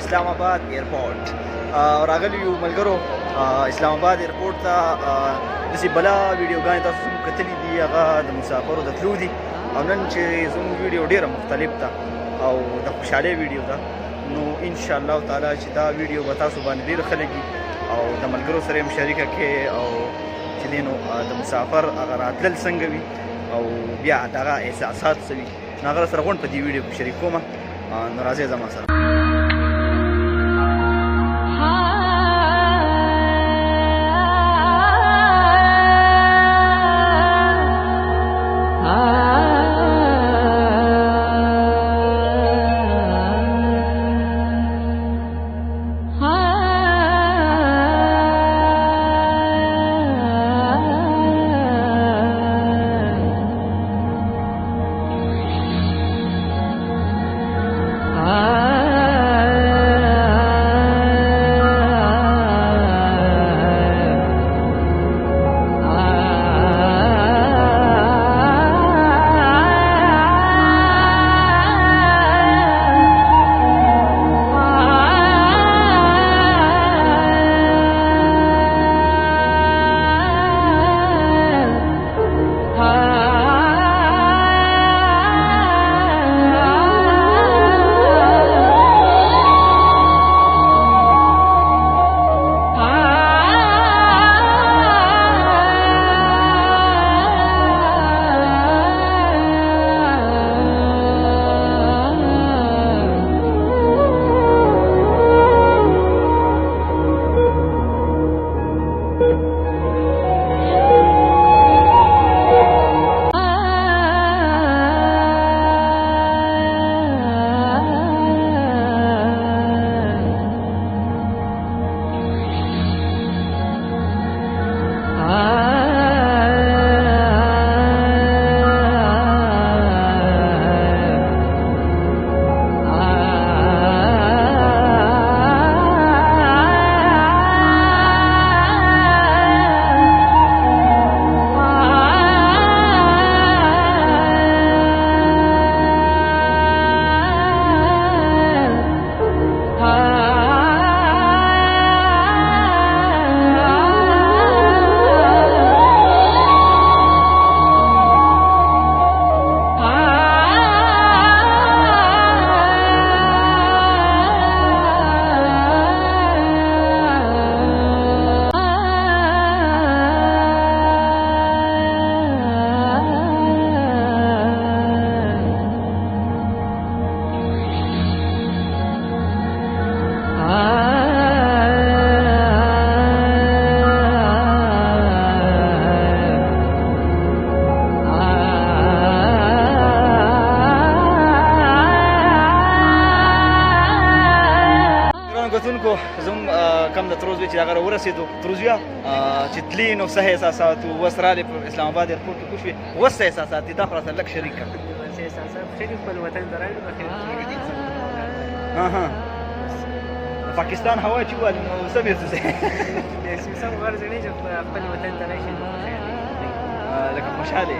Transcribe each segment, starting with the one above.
اسلام آباد ایرپورټ. راغلی یو ملګرو اسلام آباد ایرپورټ ته داسې بلا ویډیوګانې تاسو هم کتلي دي، هغه د مسافرو د تلو دي. او نن چې زموږ ویډیو ډېره مختلف ده او د خوشحالۍ ویډیو ده، نو انشاءالله تعالی چې دا ویډیو به تاسو باندې ډېر ښه لګي او د ملګرو سره یې شریکه کړئ او چې دی نو د مسافر هغه راتلل څنګه وي او بیا دغه احساسات څه وي، نو هغه سره غونډ په دې ویډیو کې شریک کومه. نو راځئ زما سره. کتونکو زموږ کم د تروزوی چې هغه راورسېدو تروزویه چې تلي نو څه احساسات وو، اوس راغلې په اسلام آباد ایرپورټ کې کوم شوې، اوس څه احساسات دي؟ دا خو راته لږ شریک کړه. احساسات ښه دي، خپل وطن ته راغلو. پاکستان هوا چې وویل نو څه بېرته ځې؟ سم غرض نه چې خپل وطن ته راشي لکه خوشحاله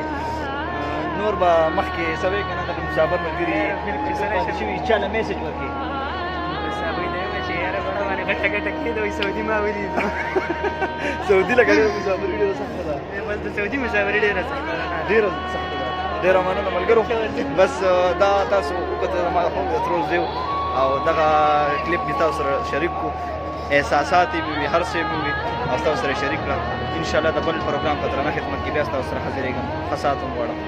نور به مخکې څه وایې که نه دغه مسافر ملګري پاتې شوي چا له میسج ورکړي؟ غټه غټه کېده وایي سعودي ما ولیدو. سعودي لکه ډېره مسافري ډېره سخته ده. بس د سعودي مسافري ډېره سخته ده، ډېره سخته ده. ډېره مننه ملګرو. بس دا تاسو وکتل زما د خوب د تروزوی او دغه کلیپ مې تاسو سره شریک کړو، احساسات یې مې وي، هر څه مې وي او تاسو سره شریک کړم. انشاءالله د بل پروګرام په درنه خدمت کې بیا تاسو سره حاضرېږم. ښه ساعت هم غواړم.